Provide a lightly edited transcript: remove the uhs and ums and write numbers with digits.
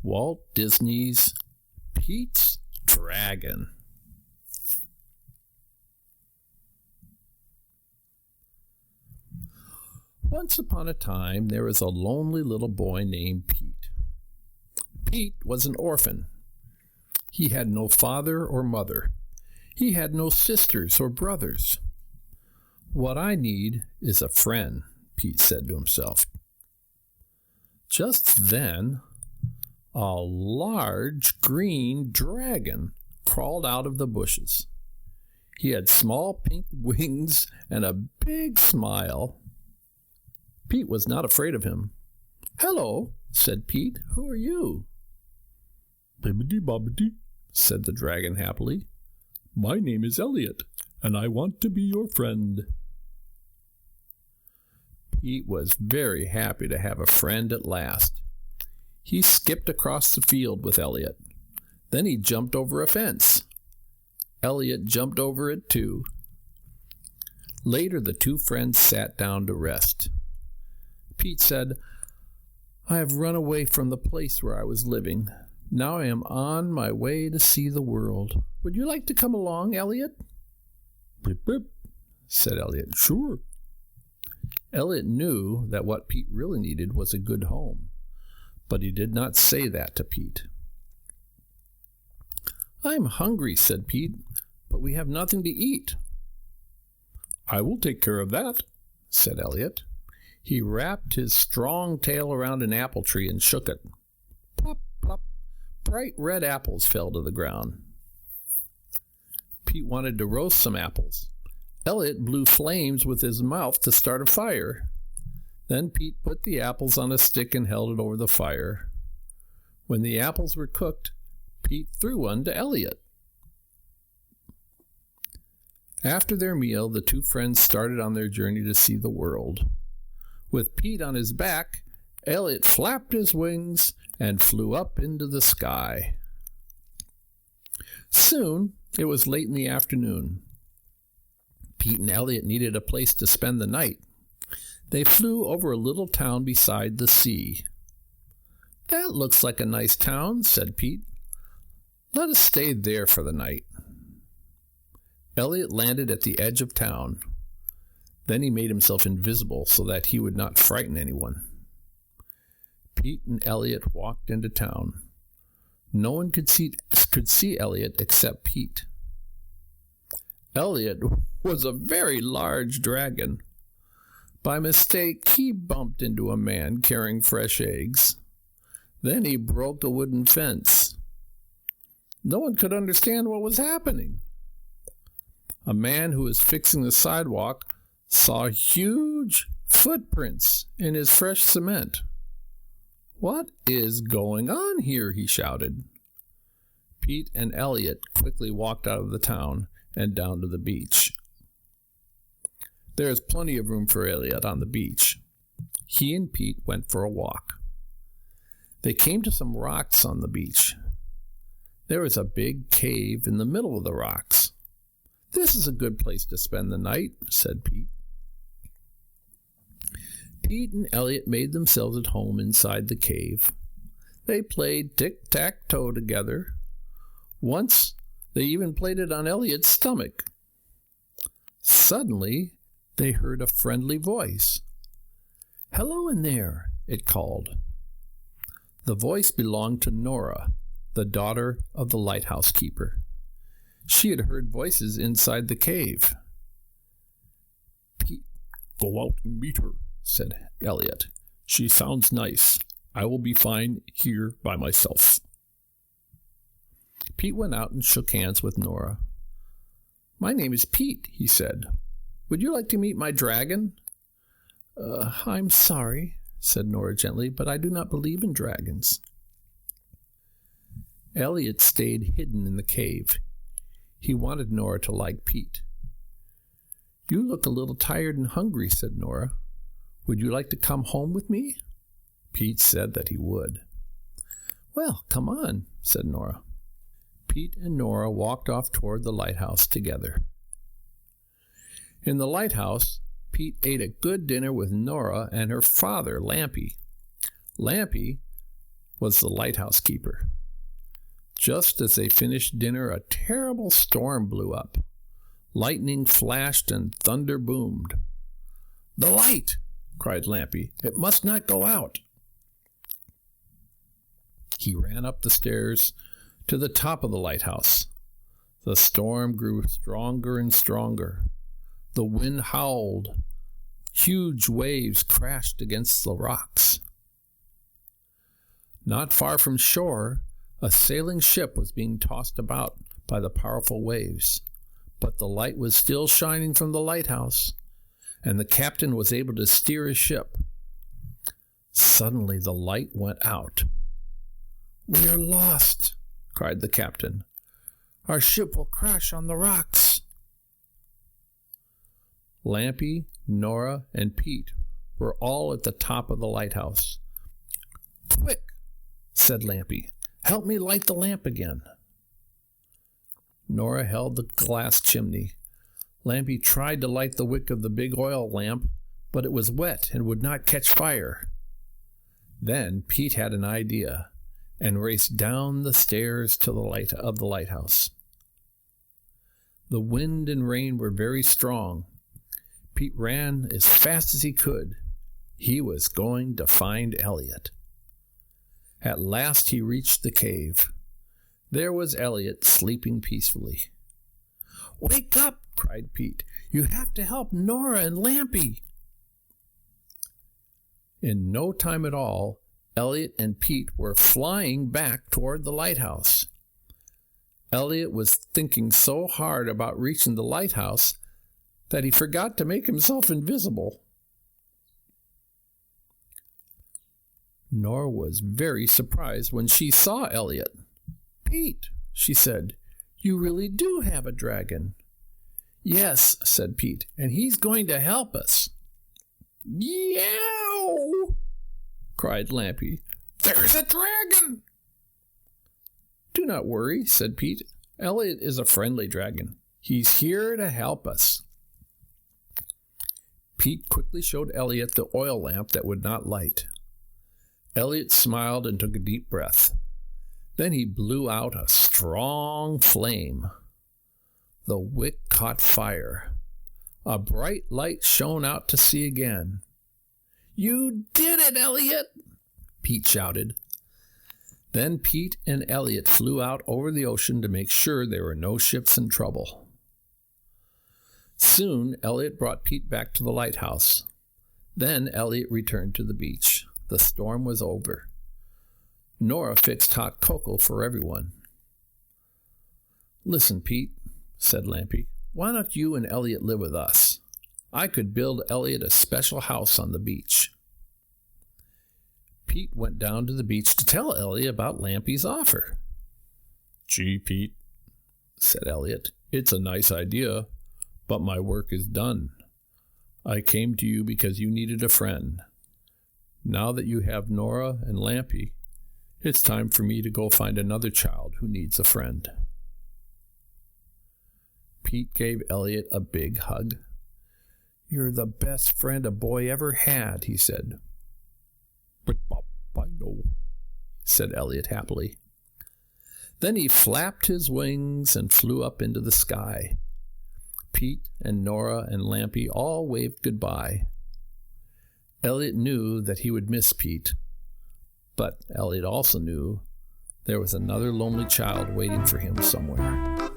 Walt Disney's Pete's Dragon. Once upon a time, there was a lonely little boy named Pete. Pete was an orphan. He had no father or mother. He had no sisters or brothers. "What I need is a friend," Pete said to himself. Just then, a large green dragon crawled out of the bushes. He had small pink wings and a big smile. Pete was not afraid of him. "Hello," said Pete. "Who are you?" "Bibbidi-bobbidi," said the dragon happily. "My name is Elliott, and I want to be your friend." Pete was very happy to have a friend at last. He skipped across the field with Elliott. Then he jumped over a fence. Elliott jumped over it too. Later, the two friends sat down to rest. Pete said, "I have run away from the place where I was living. Now I am on my way to see the world. Would you like to come along, Elliott?" "Bip, bip," said Elliott. "Sure." Elliott knew that what Pete really needed was a good home, but he did not say that to Pete. "I'm hungry," said Pete, "but we have nothing to eat." "I will take care of that," said Elliott. He wrapped his strong tail around an apple tree and shook it. Plop, plop. Bright red apples fell to the ground. Pete wanted to roast some apples. Elliott blew flames with his mouth to start a fire. Then Pete put the apples on a stick and held it over the fire. When the apples were cooked, Pete threw one to Elliott. After their meal, the two friends started on their journey to see the world. With Pete on his back, Elliott flapped his wings and flew up into the sky. Soon, it was late in the afternoon. Pete and Elliott needed a place to spend the night. They flew over a little town beside the sea. "That looks like a nice town," said Pete. "Let us stay there for the night." Elliott landed at the edge of town. Then he made himself invisible so that he would not frighten anyone. Pete and Elliott walked into town. No one could see Elliott except Pete. Elliott was a very large dragon. By mistake, he bumped into a man carrying fresh eggs. Then he broke a wooden fence. No one could understand what was happening. A man who was fixing the sidewalk saw huge footprints in his fresh cement. "What is going on here?" he shouted. Pete and Elliott quickly walked out of the town and down to the beach. There is plenty of room for Elliott on the beach. He and Pete went for a walk. They came to some rocks on the beach. There was a big cave in the middle of the rocks. "This is a good place to spend the night," said Pete. Pete and Elliott made themselves at home inside the cave. They played tic-tac-toe together. Once, they even played it on Elliott's stomach. Suddenly, they heard a friendly voice. "Hello in there," it called. The voice belonged to Nora, the daughter of the lighthouse keeper. She had heard voices inside the cave. "Pete, go out and meet her," said Elliott. "She sounds nice. I will be fine here by myself." Pete went out and shook hands with Nora. "My name is Pete," he said. "Would you like to meet my dragon?" "I'm sorry," said Nora gently, "but I do not believe in dragons." Elliott stayed hidden in the cave. He wanted Nora to like Pete. "You look a little tired and hungry," said Nora. "Would you like to come home with me?" Pete said that he would. "Well, come on," said Nora. Pete and Nora walked off toward the lighthouse together. In the lighthouse, Pete ate a good dinner with Nora and her father, Lampy. Lampy was the lighthouse keeper. Just as they finished dinner, a terrible storm blew up. Lightning flashed and thunder boomed. "The light!" cried Lampy. "It must not go out." He ran up the stairs to the top of the lighthouse. The storm grew stronger and stronger. The wind howled. Huge waves crashed against the rocks. Not far from shore, a sailing ship was being tossed about by the powerful waves, but the light was still shining from the lighthouse, and the captain was able to steer his ship. Suddenly the light went out. "We are lost," cried the captain. "Our ship will crash on the rocks." Lampy, Nora, and Pete were all at the top of the lighthouse. "Quick," said Lampy. "Help me light the lamp again." Nora held the glass chimney. Lampy tried to light the wick of the big oil lamp, but it was wet and would not catch fire. Then Pete had an idea and raced down the stairs to the lighthouse. The wind and rain were very strong. Pete ran as fast as he could. He was going to find Elliott. At last he reached the cave. There was Elliott sleeping peacefully. "Wake up!" cried Pete. "You have to help Nora and Lampy." In no time at all, Elliott and Pete were flying back toward the lighthouse. Elliott was thinking so hard about reaching the lighthouse that he forgot to make himself invisible. Nora was very surprised when she saw Elliott. "Pete," she said, "you really do have a dragon." "Yes," said Pete, "and he's going to help us." "Yow!" cried Lampy. "There's a dragon!" "Do not worry," said Pete. "Elliott is a friendly dragon. He's here to help us." Pete quickly showed Elliott the oil lamp that would not light. Elliott smiled and took a deep breath. Then he blew out a strong flame. The wick caught fire. A bright light shone out to sea again. "You did it, Elliott!" Pete shouted. Then Pete and Elliott flew out over the ocean to make sure there were no ships in trouble. Soon Elliott brought Pete back to the lighthouse. Then Elliott returned to the beach. The storm was over. Nora fixed hot cocoa for everyone. "Listen, Pete," said Lampy, "why don't you and Elliott live with us? I could build Elliott a special house on the beach." Pete went down to the beach to tell Elliott about Lampy's offer. "Gee, Pete," said Elliott, "it's a nice idea, but my work is done. I came to you because you needed a friend. Now that you have Nora and Lampy, it's time for me to go find another child who needs a friend." Pete gave Elliott a big hug. "You're the best friend a boy ever had," he said. "But I know," said Elliott happily. Then he flapped his wings and flew up into the sky. Pete and Nora and Lampy all waved goodbye. Elliott knew that he would miss Pete, but Elliott also knew there was another lonely child waiting for him somewhere.